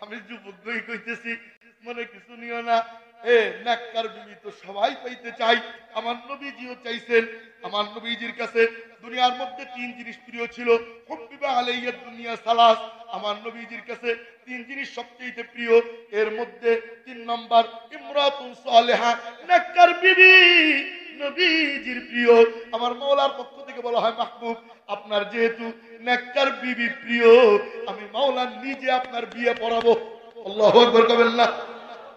আমি যুবকই কইতেছি, মনে কিছু নিও না। নেককার বিবি তো সবাই পাইতে চাই, আমার নবীজিও চাইছেন। আমার নবীজির কাছে দুনিয়ার মধ্যে তিন জিনিস প্রিয় ছিল। হুব্বিবা আলাইয়া দুনিয়া সালাস, আমার নবীজির কাছে তিন জিনিস সবচেয়ে প্রিয়। এর মধ্যে 3 নম্বর ইমরাতুন সালেহা, নেককার বিবি নবীজির প্রিয়। আমার মাওলার পক্ষ থেকে বলা হয়, মাহবুব আপনার যেহেতু নেককার বিবি প্রিয়, আমি মাওলা নিজে আপনার বিয়ে পড়াবো। আল্লাহু আকবার কবেন না।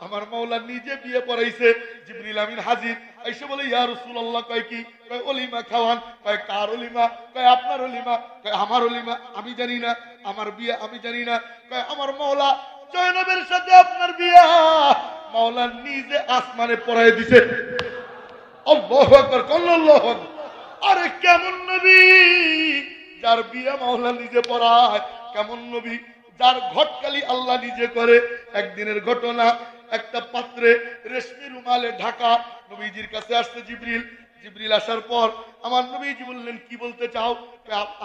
আমার মাওলা নিজে বিয়ে পড়াইছে। জিবরিল আমিন হাজির এসে বলে, ইয়া রাসূলুল্লাহ, কয় কি? কয় ওলিমা খাওয়ান। কয় কার ওলিমা? কয় আপনার ওলিমা। কয় আমার ওলিমা আমি জানি না, আমার বিয়ে আমি জানি না। কয় আমার মাওলা জয়নবের সাথে আপনার বিয়ে মাওলা নিজে আসমানে পড়াই দিছে। আল্লাহু আকবার, আল্লাহু আকবার। আরে কেমন নবী যার বিয়ে মাওলা নিজে পড়ায়, কেমন নবী যার ঘটকালি আল্লাহ নিজে করে। একদিনের ঘটনা, একটা পাত্রে রেশমি রুমালে ঢাকা নবীজির কাছে আসছে জিবরিল। জিবরিল আসার পর আমার নবীজি বললেন, কি বলতে চাও?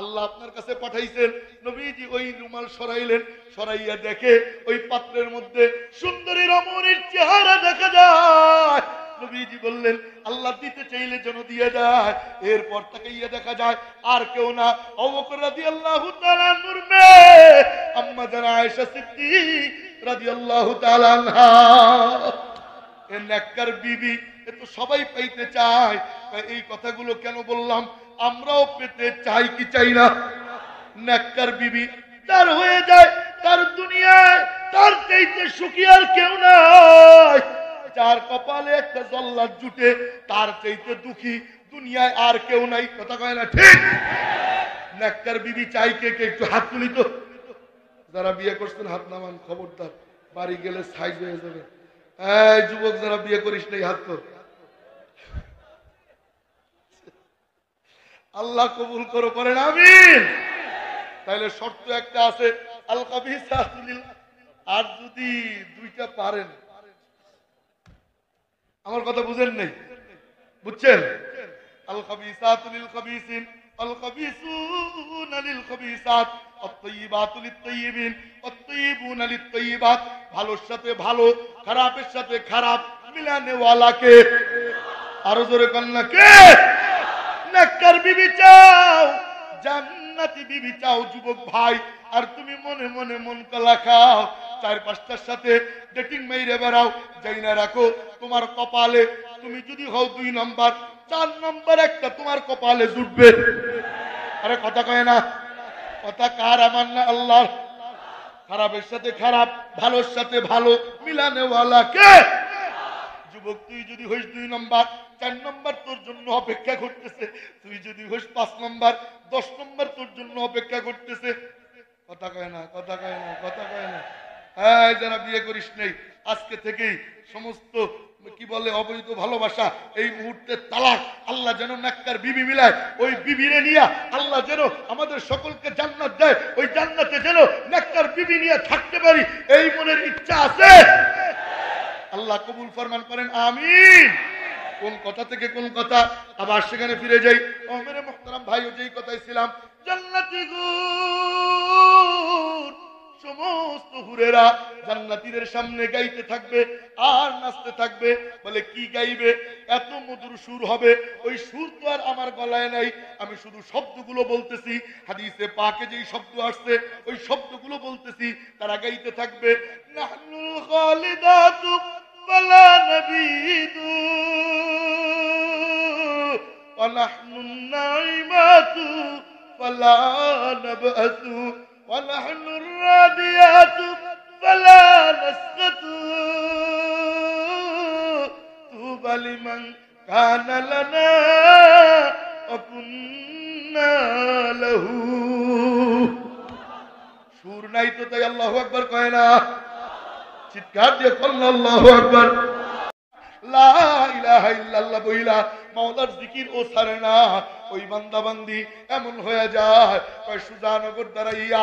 আল্লাহ আপনার কাছে পাঠাইছেন। নবীজি ওই রুমাল সরাইলেন, সরাইয়া দেখে ওই পাত্রের মধ্যে সুন্দরী রমণীর চেহারা দেখা যায়। নবীজি বললেন, আল্লাহ দিতে চাইলে যেন দিয়ে দেয়। এরপর তাকাইয়া দেখা যায় আর কেউ না, আবু বকর রাদিয়াল্লাহু তাআলা আনহুর মেয়ে আম্মা জানা আয়েশা সিদ্দিক রাদিয়াল্লাহু তাআলা আনহা। এই নেককার বিবি এ তো সবাই পাইতে চায়। এই কথাগুলো কেন বললাম? আমরাও পেতে চাই কি চাই না? নেককার বিবি তার হয়ে যায়, তার দুনিয়ায় তার চাইতে সুখী আর কেউ নাই। যার কপালে একটা জল্লাদ জুটে, তার চাইতে দুঃখী দুনিয়ায় আর কেউ নাই। কথা কয় না ঠিক? নেককার বিবি চাই কে কে? একটু হাত তুলি তো। যারা বিয়ে করছেন হাত নামান, খবরদার বাড়ি গেলে সাইজ হয়ে যাবে। এই যুবক যারা বিয়ে করিস নাই হাত তো। আল্লাহ কবুল করো, করেন আমিন। তাইলে শর্ত একটা আছে, আল খাবিসাতু লিল, আর যদি দুইটা পারেন। আমার কথা বুঝেন নাই? বুঝছেন? আল খাবিসাতু লিল খাবিসিন, আল খাবিসুনা লিল খাবিসাত, আত-তাইয়িবাতু লিত-তাইয়িবিন, আত-তাইয়িবুনা লিত-তাইয়িবাত। ভালোর সাথে ভালো, খারাপের সাথে খারাপ মিলানে ওয়ালা কে? আরো জোরে কন্যা কে? নেককার বিবি চাও, জান্নাতি বিবি চাও যুবক ভাই। আর তুমি মনে মনে মন কলা খাও, 4-5টার সাথে ডেটিং মেইরে বেড়াও। যাই না রাখো তোমার কপালে, তুমি যদি হও 2 নম্বর, 4 নম্বর একটা তোমার কপালে জুটবে। আরে কথা কয় না? কথা কার? আমার না আল্লাহ। খারাপের সাথে খারাপ, ভালোর সাথে ভালো মিলানে ওয়ালা কে? যুবক তুই যদি হইস 2 নম্বর, 4 নম্বর তোর জন্য অপেক্ষা করতেছে। তুই যদি হইস 5 নম্বর, 10 নম্বর তোর জন্য অপেক্ষা করতেছে। কথা কয় না? কথা কয় না? কথা কয় না? হ্যাঁ, যারা বিয়ে করিস নাই আজকে থেকেই সমস্ত কি বলে অবৈধ ভালোবাসা এই মুহূর্তে তালাক। আল্লাহ যেন নেককার বিবি মিলায়, ওই বিবিরে নিয়া আল্লাহ যেন আমাদের সকলকে জান্নাত দেয়। ওই জান্নাতে যেন নেককার বিবি নিয়ে থাকতে পারি, এই মনের ইচ্ছা আছে। আল্লাহ কবুল ফরমান করেন আমিন। কোন কথা থেকে কোন কথা, আবার সেখানে ফিরে যাই। ও মেরে মুহতারাম ভাইও, যেই কথাই ছিলাম, জান্নাতি গুণ সমস্ত হুরেরা জান্নাতীদের সামনে গাইতে থাকবে আর নাচতে থাকবে। বলে কি গাইবে? এত মধুর সুর হবে, ওই সুর তো আর আমার গলায় নাই। আমি শুধু শব্দগুলো বলতেছি, হাদিসে পাকে যেই শব্দ আসছে ওই শব্দগুলো বলতেছি। তারা গাইতে থাকবে, নাহনুল খালিদাতু ওয়ালা নাবিদু ওয়া নাহনুন নাইমাতু ওয়ালা নাবআতু ওয়া নাহনুর রাদিয়াতু ওয়ালা নাসকাতু তুবা লিমান কানা লানা ওয়া কুন্না লাহু। সুর নাই তো তাই আল্লাহু আকবার কয় না? চিৎকার দিয়ে বলুন আল্লাহু আকবার। লা ইলাহা ইল্লাল্লাহ বইলা মাওলার জিকির ও ছাড়ে না। ওই বান্দা বান্দি এমন হয়ে যায়, কয় সুজানগর দাঁড়াইয়া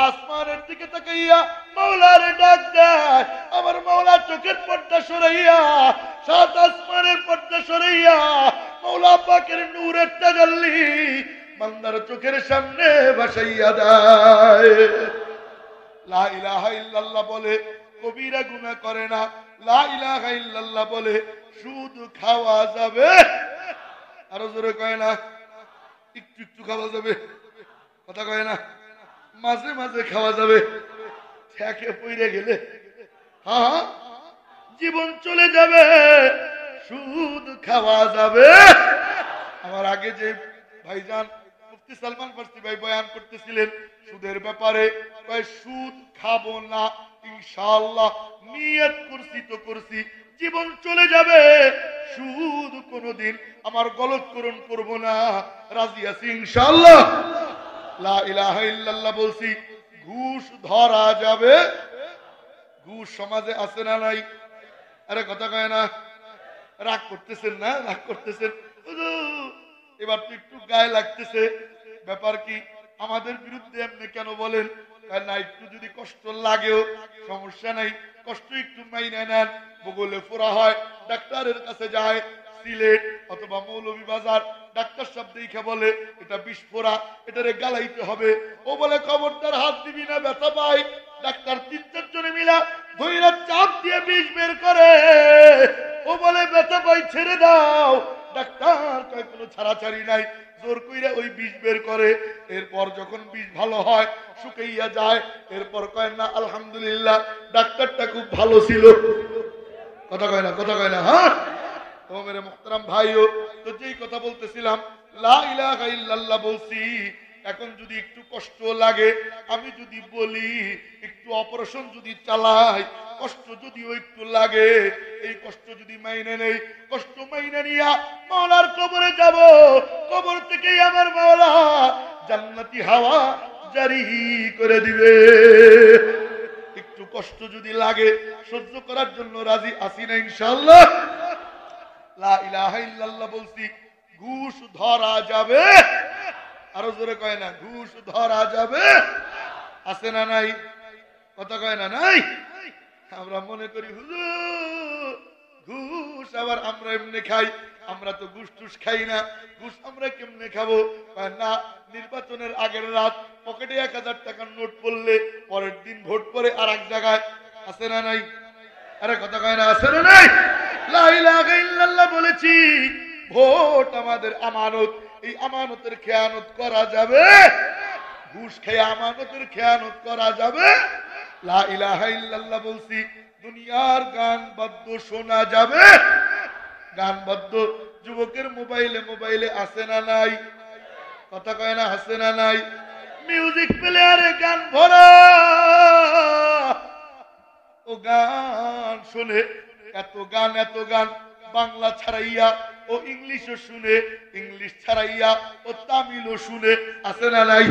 আসমানের দিকে তাকাইয়া মাওলার ডাক দেয়। আমার মাওলা চোখের পর্দা সরাইয়া, সাত আসমানের পর্দা সরাইয়া মাওলা পাকের নূরের তাজাল্লি বান্দার চোখের সামনে ভাসাইয়া দেয়। লা ইলাহা ইল্লাল্লাহ বলে কবিরা গুনাহ করে না, লা ইলাহা ইল্লাল্লাহ বলে সুদ খাওয়া যাবে। আরো জোরে কয় না, একটু একটু খাওয়া যাবে, কথা কয় না, মাঝে মাঝে খাওয়া যাবে, ঠেকে পইরে গেলে হ্যাঁ জীবন চলে যাবে, সুদ খাওয়া যাবে। আমার আগে যে ভাইজান মুফতি সালমান ফার্সি ভাই বয়ান করতেছিলেন সুদের ব্যাপারে, সুদ খাবো না ইনশাআল্লাহ, নিয়ত করছি তো করছি, জীবন চলে যাবে, সুদ কোনদিন আমার গলতকরণ করব না, রাজি আছি ইনশাআল্লাহ। লা ইলাহা ইল্লাল্লাহ বলছি। ঘুষ ধরা যাবে, ঘুষ সমাজে আছে না নাই? আরে কথা কয় না, রাগ করতেছেন না, রাগ করতেছেন, এবার তো একটু গায়ে লাগতেছে, ব্যাপার কি আমাদের বিরুদ্ধে এমনি কেন বলেন? না একটু যদি কষ্ট লাগেও সমস্যা নাই, কষ্ট একটু মাইনে নেন, বগলে ফোড়া হয়, ডাক্তারের কাছে যায়, সিলেট অথবা মৌলভীবাজার, ডাক্তার সাহেব দেখে বলে এটা বিষ ফোড়া, এটারে গালাইতে হবে, ও বলে খবরদার হাত দিবি না, ব্যথা পাই। ডাক্তার ৩-৪ জনে মিলা ধৈরা চাপ দিয়ে বিষ বের করে, ও বলে ব্যথা পাই ছেড়ে দাও, ডাক্তার কয় কোনো ছাড়াছাড়ি নাই, জোর কইরা ওই বিষ বের করে। এরপর যখন বিষ ভালো হয়, শুকাইয়া যায়, এরপর কয় না আলহামদুলিল্লাহ ডাক্তারটা খুব ভালো ছিল, কথা কয় না, কথা কয় না। হ্যাঁ তো মেরে মুহতারাম ভাইও, তো যেই কথা বলতেছিলাম লা ইলাহা ইল্লাল্লাহ বলছি, এখন যদি একটু কষ্ট লাগে, আমি যদি বলি একটু অপারেশন যদি চালাই, কষ্ট যদিও একটু লাগে, এই কষ্ট যদি মাইনে নেই, কষ্ট মাইনে নিয়া মাওলার কবরে যাব, কবর থেকেই আমার মাওলা জান্নাতি হাওয়া জারি করে দিবে। একটু কষ্ট যদি লাগে সহ্য করার জন্য রাজি আছি না ইনশাআল্লাহ। লা ইলাহা ইল্লাল্লাহ বলছি। ঘুষ ধরা যাবে, আরো জোরে কয় না, ঘুষ ধরা যাবে, আছে না নাই? কথা কয় না নাই? আমরা মনে করি হুজুর ঘুষ আবার আমরা এমনি খাই, আমরা তো ঘুষ টুস খাই না, ঘুষ আমরা কেমনে খাবো? না, নির্বাচনের আগের রাত পকেটে 1000 টাকার নোট পড়লে পরের দিন ভোট করে আর এক জায়গায়, আছে না নাই? আরে কথা কয় না, আছে না নাই? লা ইলাহা ইল্লাল্লাহ বলেছি, ভোট আমাদের আমানত, এই আমানতের খেয়ানত করা যাবে? ঘুষ খেয়ে আমানতের খেয়ানত করা যাবে? লা ইলাহা ইল্লাল্লাহ বলছি। দুনিয়ার গান বাদ্য শোনা যাবে? গান বাদ্য যুবকের মোবাইলে মোবাইলে আছে না নাই? কথা কয় না, আছে না নাই? মিউজিক প্লেয়ারে গান ভরা, ও গান শুনে, এত গান এত গান, বাংলা ছাড়াইয়া ও ইংলিশও শুনে, ইংলিশ ছাড়াইয়া ও তামিলও শুনে, আছে না নাই?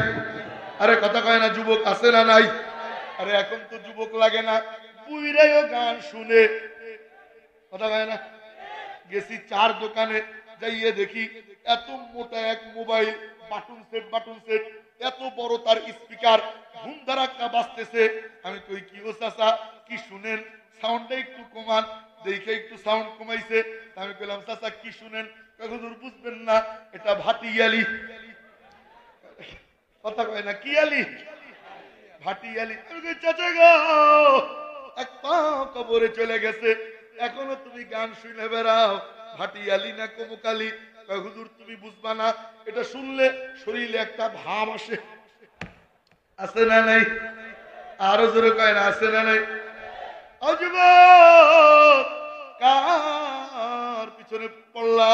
আরে কথা কয় না, যুবক আছে না নাই? আরে এখন তো যুবক লাগে না, বুইরাইও গান শুনে, কথা কয় না। গেছি 4 দোকানে, যাইয়ে দেখি এত মোটা এক mobile, button set button set, এত বড় তার স্পিকার, ধুমধারাক্কা বাজতেছে। আমি কই কি ও চাচা কি শুনেন, সাউন্ডটা একটু কমান। দেখে একটু সাউন্ড কমাইছে, আমি কইলাম চাচা কি শুনেন? হুজুর বুঝবেন না, এটা ভাটিয়ালি। কথা কয় না, কি আলি? ভাটিয়ালি। আমি কই চাচা গো, এক পা কবরে চলে গেছে, এখনো তুমি গান শুনে বেড়াও, ভাটিয়ালি না কমকালি? হুজুর তুমি বুঝবা না, এটা শুনলে শরীরে একটা ভাব আসে, আছে না নাই? আরো জোরে কয় না, আছে না নাই? কার পিছনে পড়লা?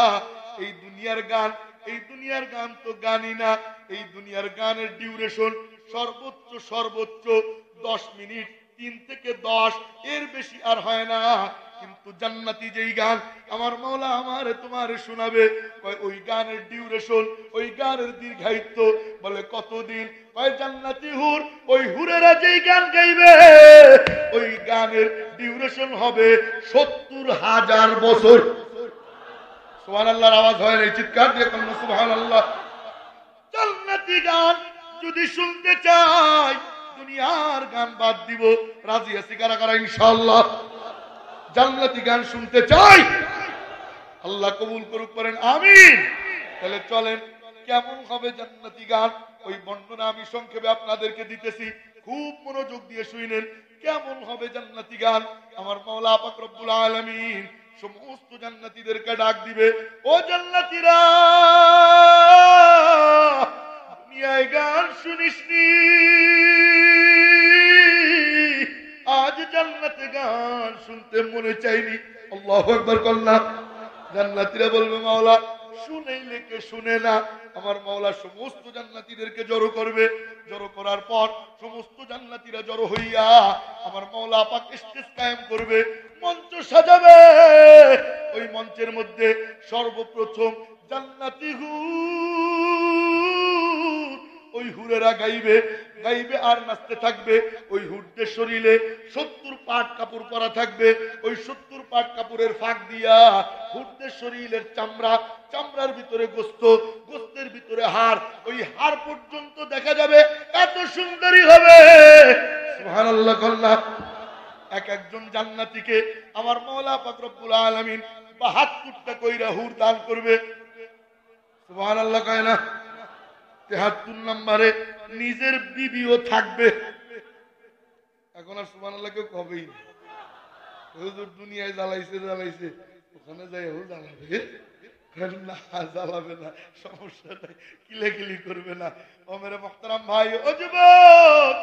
এই দুনিয়ার গান, এই দুনিয়ার গান তো গানই না, এই দুনিয়ার গানের ডিউরেশন সর্বোচ্চ সর্বোচ্চ 10 মিনিট, 3 থেকে 10, এর বেশি আর হয় না। কিন্তু জান্নাতি যেই গান আমার মাওলা আমারে তোমারে শোনাবে, ওই গানের ডিউরেশন, ওই গানের দীর্ঘায়িত্ব বলে কতদিন? জান্নাতি হুর, ওই হুরেরা যেই গান গাইবে ওই গানের ডিউরেশন হবে 70,000 বছর। সুবহানাল্লাহর আওয়াজ হয় না, চিৎকার দিয়ে কোন সুবহানাল্লাহ। জান্নাতি গান যদি শুনতে চাই, দুনিয়ার গান বাদ দিব, রাজি আছি কারা কারা ইনশাআল্লাহ? জান্নাতি গান শুনতে চাই, আল্লাহ কবুল করুক, করেন আমিন। তাহলে চলেন, কেমন হবে জান্নাতি গান ওই বর্ণনা আমি সংক্ষেপে আপনাদেরকে দিতেছি। খুব মনোযোগ দিয়ে শুনেন কেমন হবে জান্নাতি গান। আমার মাওলা পাক রব্বুল আলামিন সমস্ত জান্নাতীদেরকে ডাক দিবে, ও জান্নাতীরা দুনিয়ায় গান শুনিসনি, আজ জান্নাতে গান শুনতে মনে চাইনি। আল্লাহু আকবার কল্লা। জান্নাতীরা বলবে মাওলা শুনেইলে কে শুনে না। আমার মাওলা সমস্ত জান্নাতীদেরকে জড়ো করবে, জড়ো করার পর সমস্ত জান্নাতীরা জড়ো হইয়া আমার মাওলা পাক স্টেজ কায়েম করবে, মঞ্চ সাজাবে। ওই মঞ্চের মধ্যে সর্বপ্রথম জান্নাতি হুর, ওই হুরেরা গাইবে, গাইবে আর নাচতে থাকবে। ওই হুরদের শরীরে 70 পাট কাপড় পরা থাকবে। ওই 70 পাট কাপড়ের ফাঁক দিয়া হুরদের শরীরের চামড়া, চামড়ার ভিতরে গোস্ত, গোস্তের ভিতরে হাড়, ওই হাড় পর্যন্ত দেখা যাবে, এত সুন্দরী হবে। সুবহানাল্লাহ কল্লা। এক একজন জান্নাতীকে আমার মাওলা পাক রব্বুল আলামিন 72টা কইরা হুর দান করবে। সুবহানাল্লাহ কয় না? 73 নম্বরে নিজের বিবিও থাকবে। এখন আর সুবহানাল্লাহ কেউ কবেই না। হুজুর দুনিয়ায় জ্বালাইছে জ্বালাইছে, ওখানে যাই হুজুর জ্বালাবে না, জ্বালাবে না, সমস্যা নাই, কিলাকিলি করবে না। ও মেরে মুহতারাম ভাই, ও যুবক,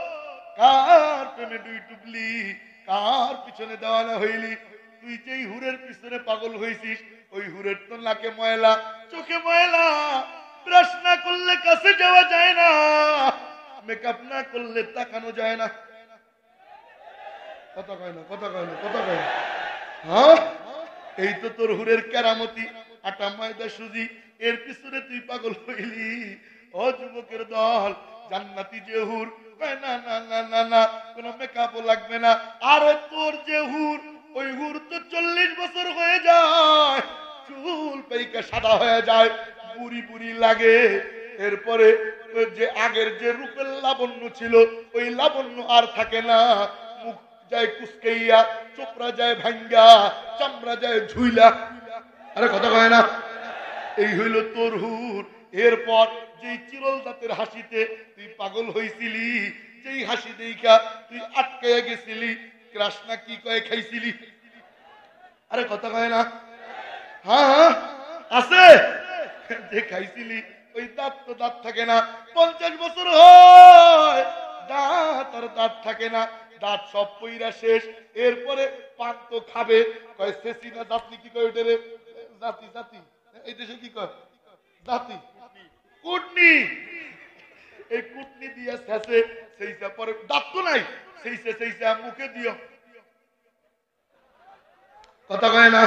কার প্রেমে ডুই ডুবলি, কার পিছনে দেওয়ানা হইলি? তুই যেই হুরের পিছনে পাগল হইছিস, ওই হুরের তো নাকে ময়লা, চোখে ময়লা, ব্রাশ না করলে কাছে যাওয়া যায় না, মেকআপ না করলে তাকানো যায় না। কথা কয় না, কথা কয় না, কথা কয় না। হ্যাঁ, এই তো তোর হুরের কেরামতি, আটা ময়দা সুজি, এর পিছনে তুই পাগল হইলি। ও যুবকের দল, জান্নাতি যে হুর, কয় না না না না না, কোন মেকআপও লাগবে না। আরে তোর যে হুর, ওই হুর তো 40 বছর হয়ে যায়, চুল পাইকা সাদা হয়ে যায়, বুড়ি বুড়ি লাগে। এরপরে যে আগের যে রূপের লাবণ্য ছিল, ওই লাবণ্য আর থাকে না, মুখ যায় কুসকাইয়া, চোপড়া যায় ভাঙ্গা, চামড়া যায় ঝুইলা। আরে কথা কয় না? এই হইল তোর হুর। এরপর যেই চিরল দাঁতের হাসিতে তুই পাগল হইছিলি, যেই হাসি দেইখা তুই আটকাইয়া গেছিলি, কৃষ্ণা কি কয়ে খাইছিলি? আরে কথা কয় না? হ্যাঁ হ্যাঁ আছে, যে খাইছিলি ওই দাঁত তো দাঁত থাকে না, 50 বছর হয় দাঁত আর দাঁত থাকে না, দাঁত সব পইরা শেষ। এরপরে পান তো খাবে, কয় সেসি না দাঁতনি কি কয় ওটারে? জাতি জাতি, এই দেশে কি কয়? জাতি, কুটনি। এই কুটনি দিয়া শেষে সেইসা, পরে দাঁত তো নাই, সেইসা সেইসা মুখে দিও। কথা কয় না?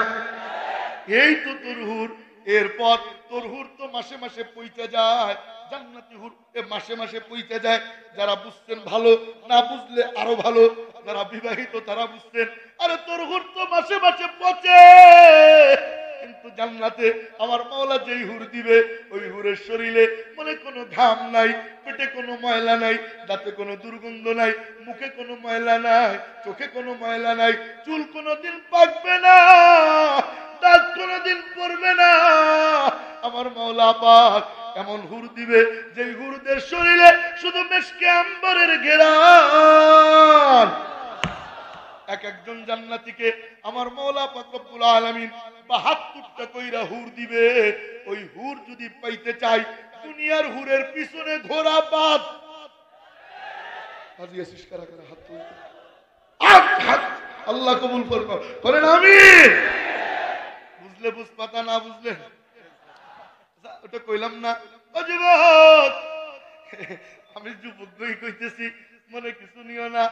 এই তো তোর হুর। এরপর তোর হুর তো মাসে মাসে পইতে যায়, জান্নাতি হুর মাসে মাসে পইতে যায়। যারা বুঝছেন ভালো, না বুঝলে আরো ভালো, যারা বিবাহিত তারা বুঝছেন। আরে তোর হুর তো মাসে মাসে পচে, কিন্তু জান্নাতে আমার মাওলা যেই হুর দিবে, ওই হুরের শরীরে মনে কোনো ঘাম নাই, পেটে কোনো ময়লা নাই, দাঁতে কোনো দুর্গন্ধ নাই, মুখে কোনো ময়লা নাই, চোখে কোনো ময়লা নাই, চুল কোনোদিন পাকবে না, দাঁত কোনোদিন পড়বে না। আমার মাওলা পাক এমন হুর দিবে, যেই হুরদের শরীরে শুধু মেশকে আম্বরের ঘেরান। এক একজন জান্নাতীকে আমার মাওলা পাক রব্বুল আলামিন 72টা কইরা হুর দিবে। ওই হুর যদি পাইতে চাই, দুনিয়ার হুরের পিছনে ঘোরা বাদ। আজি আসিস কারা কারা হাত তুলতে, আল্লাহ কবুল করবে, করেন আমিন। বুঝলে বুঝ, পাতা না বুঝলে ওটা কইলাম না। ও যুবক, আমি যুবক কইতেছি, মনে কিছু নিও না।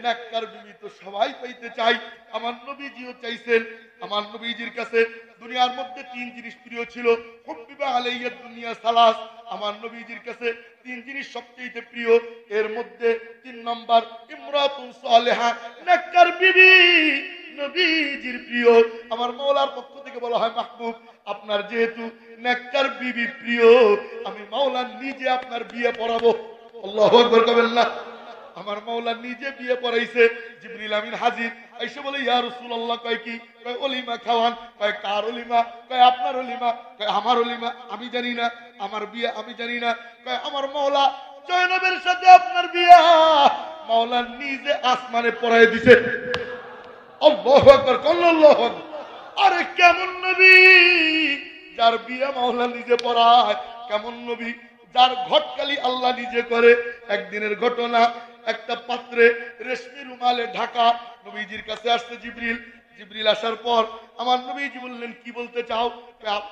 নেককার বিবি তো সবাই পাইতে চাই, আমার নবীজিও চাইছেন। আমার নবীজির কাছে দুনিয়ার মধ্যে 3 জিনিস প্রিয় ছিল, হুব্বিবা আলাইয়া দুনিয়া সালাস। আমার নবীজির কাছে 3 জিনিস সবচেয়ে প্রিয়। এর মধ্যে 3 নম্বর ইমরাতুন সালেহা, নেককার বিবি নবীজির প্রিয়। আমার মাওলার পক্ষ থেকে বলা হয়, মাহবুব আপনার যেহেতু নেককার বিবি প্রিয়, আমি মাওলা নিজে আপনার বিয়ে পড়াবো। আল্লাহু আকবার কবেন না? আমার মাওলা নিজে বিয়ে পড়াইছে। জিবরিল আমিন হাজির এসে বলে, ইয়া রাসূলুল্লাহ, কয় কি? কয় ওলিমা খাওয়ান। কয় কার ওলিমা? কয় আপনার ওলিমা। কয় আমার ওলিমা আমি জানি না, আমার বিয়ে আমি জানি না। কয় আমার মাওলা জয়নবের সাথে আপনার বিয়া মাওলা নিজে আসমানে পড়ায় দিছে। আল্লাহু আকবার, আল্লাহু আকবার। আরে কেমন নবী যার বিয়া মাওলা নিজে পড়ায়, কেমন নবী যার ঘটকালি আল্লাহ নিজে করে। একদিনের ঘটনা, একটা পাত্রে রেশমি রুমালে ঢাকা নবীজির কাছে আসছে জিবরিল। জিবরিল আসার পর আমার নবীজি বললেন, কি বলতে চাও?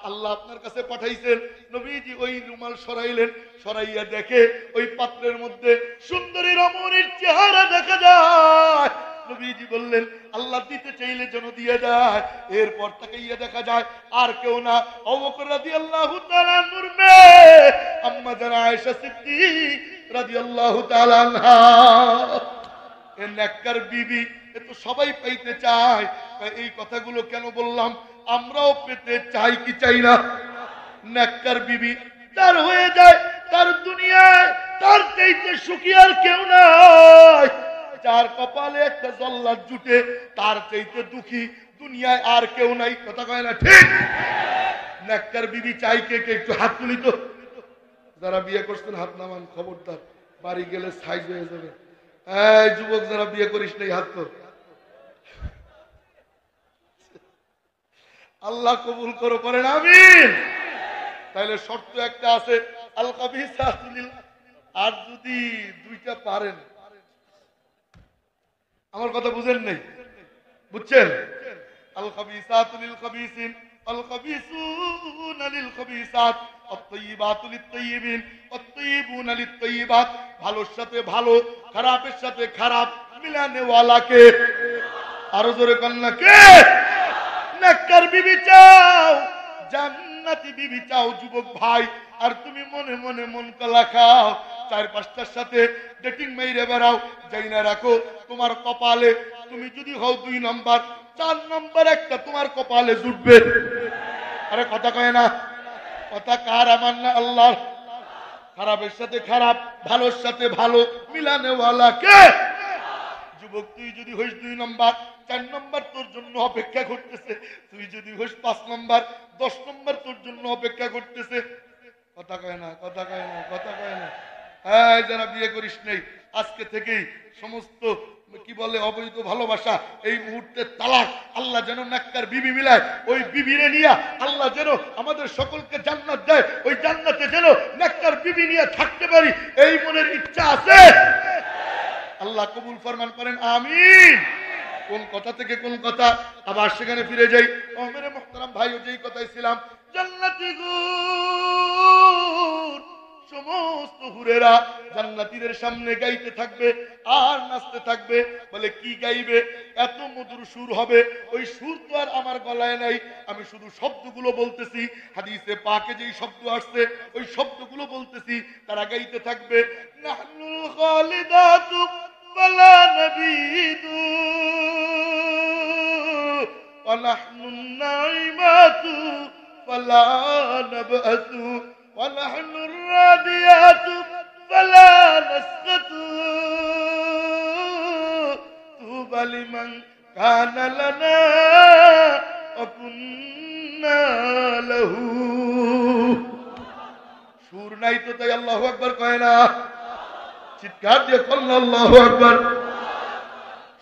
আল্লাহ আপনার কাছে পাঠাইছেন। নবীজি ওই রুমাল সরাইলেন, সরাইয়া দেখে ওই পাত্রের মধ্যে সুন্দরী রমণীর চেহারা দেখা যায়। নবীজি বললেন, আল্লাহ দিতে চাইলে যেন দিয়ে দেয়। এরপর তাকাইয়া দেখা যায় আর কেউ না, আবু বকর রাদিয়াল্লাহু তাআলা আনহুর মেয়ে আম্মা জানা আয়েশা সিদ্দিক রাদিয়াল্লাহু তাআলা আনহা। এ নেককার বিবি, এ তো সবাই পাইতে চায়। এই কথাগুলো কেন বললাম? আমরাও পেতে চাই কি চাই না? নেককার বিবি তার হয়ে যায়, তার দুনিয়ায় তার চাইতে সুখী আর কেউ নাই। যার কপালে একটা জল্লাদ জুটে তার চাইতে দুঃখী দুনিয়ায় আর কেউ নাই। কথা কয় না ঠিক? নেককার বিবি চাই কে কে? একটু হাত তুলি তো। যারা বিয়ে করছেন হাত নামান, খবরদার বাড়ি গেলে সাইজ হয়ে যাবে। এই যুবক যারা বিয়ে করিস নাই হাত তোর। আল্লাহ কবুল করো, করেন আমিন। তাইলে শর্ত একটা আছে, আল খাবিসাতু লিল, আর যদি দুইটা পারেন। আমার কথা বুঝেন নাই? বুঝছেন? আল খাবিসাতু লিল খাবিসিন, আল খাবিসুনা লিল খাবিসাত, আত-তাইয়িবাতু লিত-তাইয়িবিন, আত-তাইয়িবুনা লিত-তাইয়িবাত। ভালোর সাথে ভালো, খারাপের সাথে খারাপ মিলানে ওয়ালাকে। আরো জোরে কন্যা কে? নেককার বিবি চাও, জান্নাতি বিবি চাও যুবক ভাই। আর তুমি মনে মনে মন কলা খাও, চার পাঁচটার সাথে ডেটিং মেরে বেড়াও। যাই না রাখো তোমার কপালে, তুমি যদি হও 2 নম্বর, 4 নম্বর একটা তোমার কপালে জুটবে। আরে কথা কয় না? কথা কার? আমার না আল্লাহর। খারাপের সাথে খারাপ, ভালোর সাথে ভালো মিলানে ওয়ালা কে? যুবক, তুই যদি হইস 2 নম্বর, 4 নম্বর তোর জন্য অপেক্ষা করতেছে। তুই যদি হইস 5 নম্বর, 10 নম্বর তোর জন্য অপেক্ষা করতেছে। কথা কয় না? কথা কয় না? কথা কয় না? হ্যাঁ, যারা বিয়ে করিস নাই আজকে থেকেই সমস্ত কি বলে অবৈধ ভালোবাসা এই মুহূর্তে তালাক। আল্লাহ যেন নেককার বিবি মিলায়, ওই বিবিরে নিয়া আল্লাহ যেন আমাদের সকলকে জান্নাত দেয়। ওই জান্নাতে যেন নেককার বিবি নিয়ে থাকতে পারি, এই মনের ইচ্ছা আছে। আল্লাহ কবুল ফরমান করেন আমিন। কোন কথা থেকে কোন কথা, আবার সেখানে ফিরে যাই। ও মেরে মুহতারাম ভাইও, যেই কথাই ছিলাম, জান্নাতি হুর, সমস্ত হুরেরা জান্নাতীদের সামনে গাইতে থাকবে আর নাচতে থাকবে। বলে কি গাইবে? এত মধুর সুর হবে, ওই সুর তো আর আমার গলায় নাই। আমি শুধু শব্দগুলো বলতেছি, হাদিসে পাকে যেই শব্দ আসছে ওই শব্দগুলো বলতেছি। তারা গাইতে থাকবে, নাহনুল খালিদাতু ওয়ালা নাবিদু ওয়া নাহনুন নাইমাতু ওয়ালা নাবআতু ওয়া নাহনুর রাদিয়াতু ওয়ালা নাসকাতু তুবা লিমান কানা লানা ওয়া কুন্না লাহু। সুর নাই তো তাই আল্লাহু আকবার কয় না? চিৎকার দিয়ে বলুন আল্লাহু আকবার।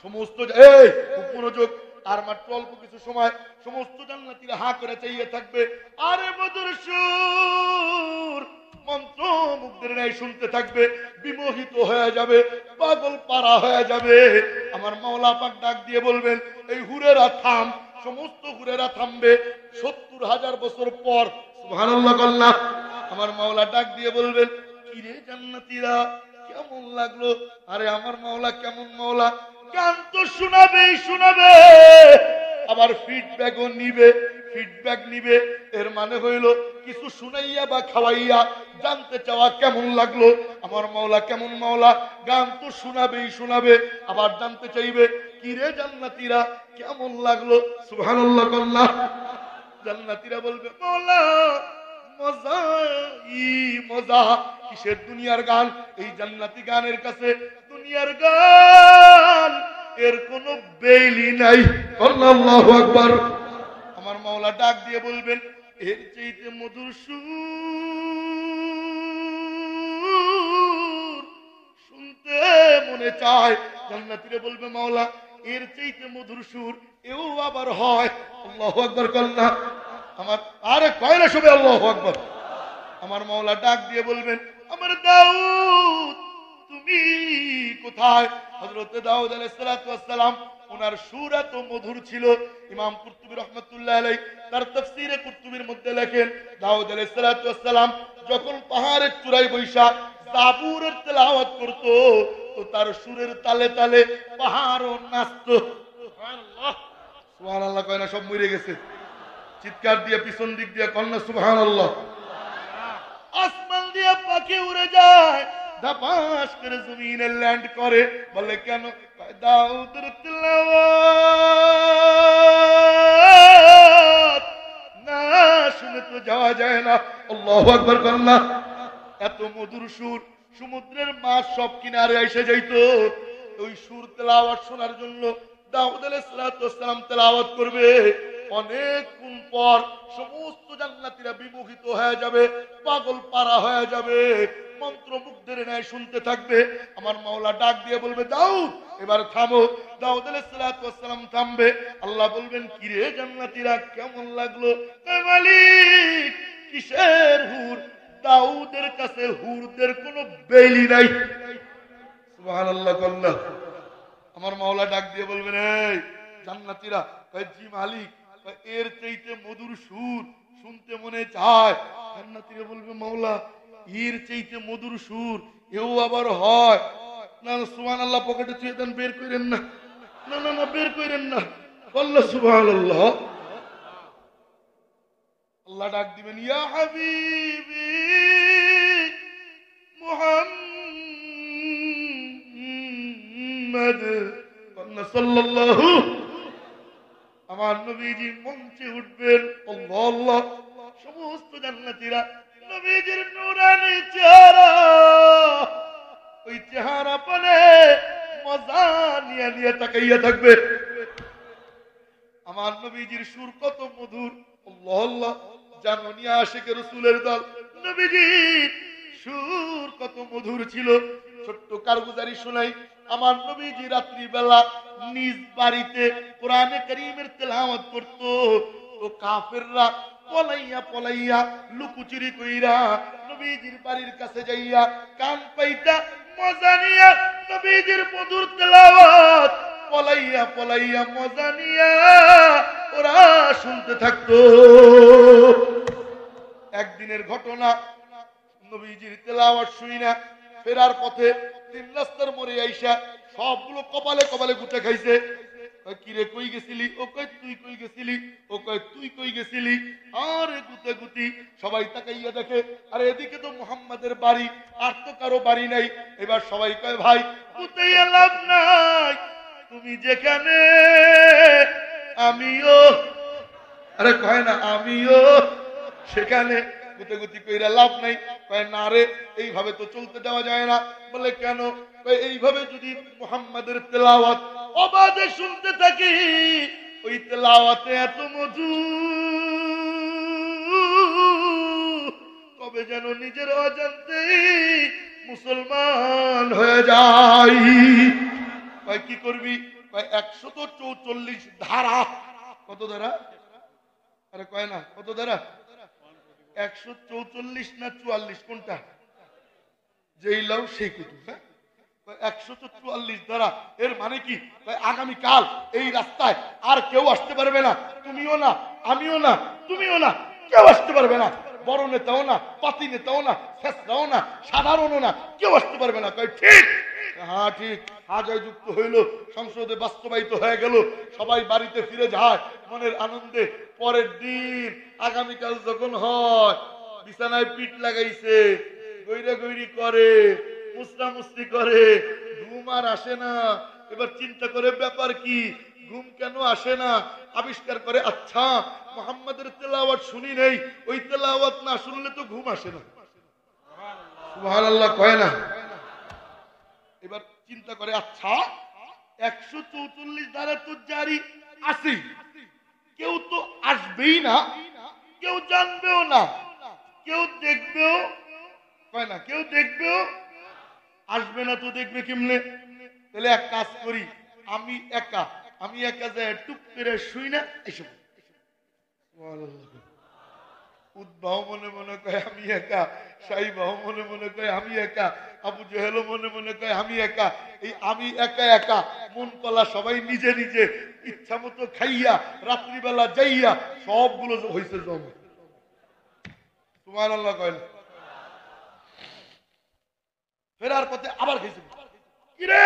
সমস্ত এই মনোযোগ, আর মাত্র অল্প কিছু সময়। সমস্ত জান্নাতীরা হা করে চাইয়ে থাকবে। আরে মধুর সুর মন্ত্র মুগ্ধের ন্যায় শুনতে থাকবে, বিমোহিত হয়ে যাবে, পাগল পারা হয়ে যাবে। আমার মাওলা পাক ডাক দিয়ে বলবেন, এই হুরেরা থাম। সমস্ত হুরেরা থামবে 70,000 বছর পর। সুবহানাল্লাহ আল্লাহ। আমার মাওলা ডাক দিয়ে বলবেন, কিরে জান্নাতীরা কেমন লাগলো? আরে আমার মাওলা কেমন মাওলা? গান তো শোনাবেই শোনাবে, আবার ফিডব্যাকও নিবে। ফিডব্যাক নিবে এর মানে হইল কিছু শুনাইয়া বা খাওয়াইয়া জানতে চাওয়া কেমন লাগলো। আমার মাওলা কেমন মাওলা? গান তো শোনাবেই শোনাবে, আবার জানতে চাইবে, কিরে জান্নাতীরা কেমন লাগলো? সুবহানাল্লাহ আল্লাহ। জান্নাতীরা বলবে, মাওলা মজাই মজা। কিসের দুনিয়ার গান? এই জান্নাতি গানের কাছে দুনিয়ার গান এর কোন বেইলি নাই। আল্লাহু আকবার। আমার মাওলা ডাক দিয়ে বলবেন, এর চাইতে মধুর সুর শুনতে মনে চায়। জান্নাতীরা বলবে মাওলা এর চাইতে মধুর সুর এও আবার হয়। আল্লাহু আকবার কল্লা আমার, আরে কয় না সবে আল্লাহু আকবার। আমার মাওলা ডাক দিয়ে বলবেন আমার দাউদ তুমি কোথায়? হযরত দাউদ আলাইহিস সালাতু ওয়াস সালাম ওনার সুর এত মধুর ছিল। ইমাম কুরতুবী রাহমাতুল্লাহ আলাইহি তার তাফসীরে কুরতুবীর মধ্যে লেখেন দাউদ আলাইহিস সালাতু ওয়াস সালাম যখন পাহাড়ের চূড়ায় বৈশা জাবুরের তেলাওয়াত করত তো তার সুরের তালে তালে পাহাড়ও নাচতো। সুবহানাল্লাহ সুবহানাল্লাহ কয় না সব মরে গেছে। চিৎকার দিয়ে পিছন দিক দিয়ে কন্যা সুবহানাল্লাহ। আসমান দিয়ে পাখি উড়ে যায়, ধাপাস করে জমিনে ল্যান্ড করে। বলে কেন? দাউদের তেলাওয়াত না শুনে তো যাওয়া যায় না। আল্লাহু আকবার কন্যা এত মধুর সুর সমুদ্রের মাছ সব কিনারে এসে যাইতো ওই সুর তেলাওয়াত শোনার জন্য। দাউদ আলাইহিস সালাতু ওয়াস সালাম তেলাওয়াত করবে, অনেকক্ষণ পর সমস্ত জান্নাতীরা বিমোহিত হয়ে যাবে, পাগল পারা হয়ে যাবে, মন্ত্রমুগ্ধের ন্যায় শুনতে থাকবে। আমার মাওলা ডাক দিয়ে বলবে দাউদ এবার থামো। দাউদ আলাইহিস সালাতু ওয়াস সালাম থামবে। আল্লাহ বলবেন কি রে জান্নাতীরা কেমন লাগলো? মালিক কিসের হুর? দাউদের কাছে হুরদের কোনো বেলি নাই। সুবহানাল্লাহ আল্লাহ। আমার মাওলা ডাক দিয়ে বলবেন এই জান্নাতীরা জি মালিক এর চাইতে মধুর সুর শুনতে মনে চায়। জান্নাতীরা বলবে মাওলা এর চাইতে মধুর সুর এও আবার হয় না। সুবহানাল্লাহ পকেটে ছুঁয়ে দেন, বের করেন না, না না না বের করেন না। আল্লাহ সুবহানাল্লাহ। আল্লাহ ডাক দিবেন ইয়া হাবিবি মুহাম্মদ সাল্লাল্লাহু। আমার নবীজি মঞ্চে উঠবেন, আল্লাহ আল্লাহ। সমস্ত জান্নাতীরা নবীজির নূরানি চেহারা, ওই চেহারা পানে মজা নিয়ে নিয়ে তাকাইয়া থাকবে। আমার নবীজির সুর কত মধুর, আল্লাহ আল্লাহ। জানো নিয়ে আশিকে রাসূলের দল নবীজির সুর কত মধুর ছিল। ছোট্ট কারগুজারি শোনাই। আমার নবীজি রাত্রি বেলা নিজ বাড়িতে কোরআনে কারীমের তেলাওয়াত করত। তো কাফেররা পলাইয়া পলাইয়া লুকুচুরি কইরা নবীজির বাড়ির কাছে যাইয়া কান পাইতা মজা নিয়া নবীজির মধুর তেলাওয়াত পলাইয়া পলাইয়া মজা নিয়া ওরা শুনতে থাকতো। একদিনের ঘটনা, নবীজির তেলাওয়াত শুইনা ফেরার পথে 3 রাস্তার মোড়ে আইসা সবগুলো কপালে কপালে গুটে খাইছে। কিরে কই গেছিলি? ও কই তুই কই গেছিলি? ও কই তুই কই গেছিলি? আরে গুতে গুতি সবাই তাকাইয়া দেখে আরে এদিকে তো মুহাম্মাদের বাড়ি, আর তো কারো বাড়ি নাই। এবার সবাই কয় ভাই গুতাইয়া লাভ নাই, তুমি যেখানে আমিও, আরে কয় না আমিও সেখানে। গুতি কইরা লাভ নাই। কয় না রে এইভাবে তো চলতে দেওয়া যায় না। বলে কেন? কয় এইভাবে যদি মুহাম্মাদের তেলাওয়াত অবাধে শুনতে থাকি ওই তেলাওয়াতে এত মধু কবে যেন নিজের অজান্তেই মুসলমান হয়ে যায়। কয় কি করবি? কয় 144 ধারা। কত ধারা? আরে কয় না কত ধারা? 144 না 44 কোনটা? যেই লাউ সেই কুতুব। 144 ধারা। এর মানে কি? আগামীকাল এই রাস্তায় আর কেউ আসতে পারবে না, তুমিও না, আমিও না, তুমিও না, কেউ আসতে পারবে না। বড় নেতাও না, পাতি নেতাও না, শেষরাও না, সাধারণও না, কেউ আসতে পারবে না। কয় ঠিক। হ্যাঁ ঠিক। আজই যুক্ত হইল, সংসদে বাস্তবায়িত হয়ে গেল, সবাই বাড়িতে ফিরে যায় মনের আনন্দে। পরের দিন আগামীকাল যখন হয় বিছানায় পিঠ লাগাইছে, গৈরা গৈরি করে, মুসরামুসরি করে, ঘুম আর আসে না। এবার চিন্তা করে ব্যাপার কি, ঘুম কেন আসে না? আবিষ্কার করে আচ্ছা মুহাম্মাদের তেলাওয়াত শুনি নেই, ওই তেলাওয়াত না শুনলে তো ঘুম আসে না। সুবহানাল্লাহ কয় না? এবার চিন্তা করে আচ্ছা 144 ধারা তো জারি আছে, কেউ তো আসবেই না, কেউ জানবেও না, কেউ দেখবেও, কয় না কেউ দেখবেও, আসবে না তো দেখবে কেমনে? তাহলে এক কাজ করি, আমি একা যায় টুক করে শুই না এসব। উদ্বাহ মনে মনে কয় আমি একা, সাইবাহ মনে মনে কয় আমি একা, আবু জেহেল মনে মনে কয় আমি একা। এই আমি একা একা মন কলা সবাই নিজে নিজে ইচ্ছা মতো খাইয়া রাত্রিবেলা যাইয়া সবগুলো হয়েছে জমা। সুবহানাল্লাহ কয় না? ফেরার পথে আবার খেয়েছে, কিরে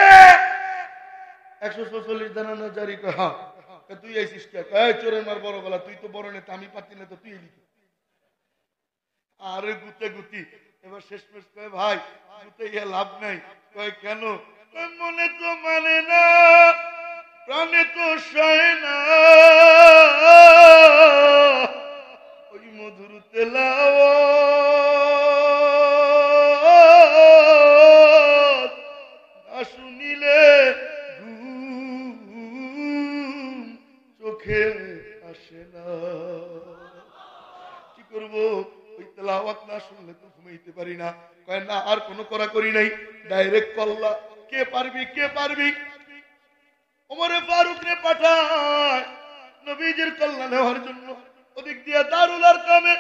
144 দানা না জারি কয়, হ্যাঁ তুই আইসিস কে? চোরের মার বড় গলা, তুই তো বড় নেতা, আমি পাচ্ছি না তো তুই এলি। আরে গুতে গুতি, এবার শেষমেশ কয় ভাই গুতে গিয়ে লাভ নাই। কয় কেন? মনে তো মানে না, প্রাণে তো সয় না, ওই মধুর তেলাওয়াত না শুনিলে ঘুম চোখে আসে না। কি করবো? ওই তেলাওয়াত না শুনলে তো ঘুমাইতে পারি না। কয় না আর কোনো করা করি নাই, ডাইরেক্ট কল্লা। কে পারবি কে পারবি? ওমরে ফারুক রে পাঠায় নবীজির কল্যাণ নেওয়ার জন্য। ওদিক দিয়ে দারুল আরকামে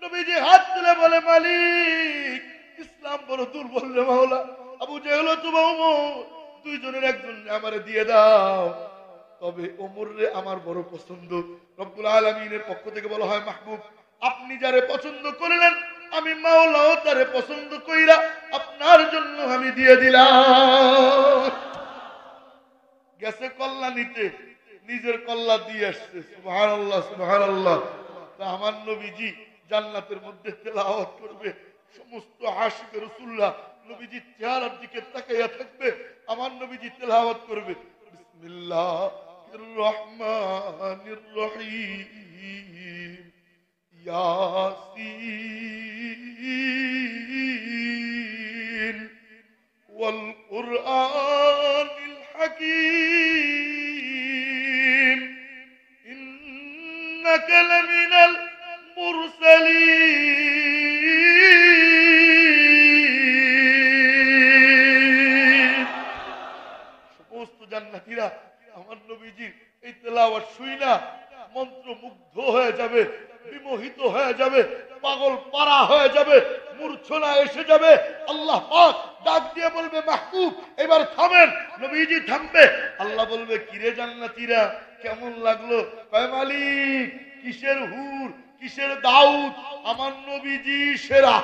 নবীজি হাত তুলে বলে, মালিক ইসলাম বড় দুর্বল রে মাওলা, আবু জেহেল অথবা ওমর দুইজনের একজন আমারে দিয়ে দাও। তবে ওমর রে আমার বড় পছন্দ। রব্বুল আলামিনের পক্ষ থেকে বলা হয়, মাহবুব আপনি যারে পছন্দ করলেন আমি মাওলাও তারে পছন্দ কইরা আপনার জন্য আমি দিয়ে দিলাম। গেছে কল্লা নিতে, নিজের কল্লা দিয়ে আসছে। সুবহানাল্লাহ সুবহানাল্লাহ। তা আমার নবীজি জান্নাতের মধ্যে তেলাওয়াত করবে, সমস্ত আশিকে রাসূলুল্লাহ নবীজির চেহারার দিকে তাকাইয়া থাকবে, আমার নবীজি তেলাওয়াত করবে, বিসমিল্লাহির রহমানির রহিম ইয়াসিন ওয়াল কুরআনিল হাকীম ইন্নাকা লামিনাল মুরসালিন। সমস্ত জান্নাতীরা আমার নবীজির এই তেলাওয়াত শুইনা মন্ত্রমুগ্ধ হয়ে যাবে, বিমোহিত হয়ে যাবে, পাগল পারা হয়ে যাবে, মূর্ছনা এসে যাবে। আল্লাহ পাক ডাক দিয়ে বলবে, মাহবুব এবার থামেন। নবীজি থামবে। আল্লাহ বলবে, কিরে জান্নাতীরা কেমন লাগলো? কয় মালিক কিসের হুর কিসের দাউদ, আমার নবীজি সেরা।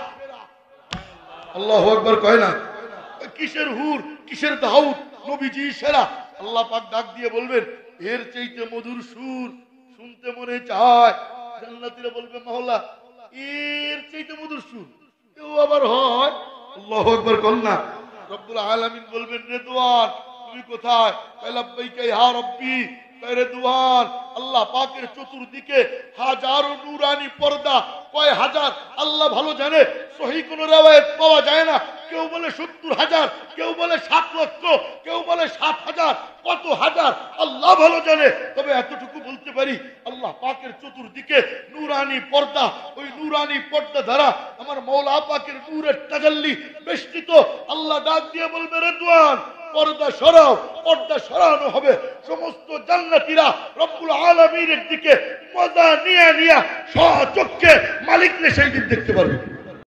আল্লাহু আকবার কয় না? কিসের হুর কিসের দাউদ, নবীজি সেরা। আল্লাহ পাক ডাক দিয়ে বলবেন, এর চাইতে মধুর সুর শুনতে মনে চায়। জান্নাতীরা বলবে, মাওলা এর চাইতে মধুর সুর কেউ আবার হয়? আল্লাহু আকবার কর না? রব্বুল আলামিন বলবেন, রেদওয়ান তুমি কোথায়? লাব্বাইকা ইয়া রাব্বি। রেদওয়ান আল্লাহ পাকের চতুর্দিকে হাজারো নূরানি পর্দা। কয় হাজার আল্লাহ ভালো জানে, সহিহ কোন riwayat পাওয়া যায় না। কেউ বলে 70,000, কেউ বলে 7 লক্ষ, কেউ বলে 7,000, কত হাজার আল্লাহ ভালো জানে। তবে এতটুকু বলতে পারি, আল্লাহ পাকের চতুর্দিকে নূরানি পর্দা, ওই নূরানি পর্দা দ্বারা আমার মওলা পাকের নূরের তাজাল্লি বেষ্টিত। আল্লাহ ডাক দিয়ে বলবে, রেদওয়ান পর্দা সরাও। পর্দা সরানো হবে, সমস্ত জান্নাতীরা রব্বুল আলামিনের দিকে মজা নিয়ে নিয়ে স্বচক্ষে মালিককে সেই দিন দেখতে পারবে।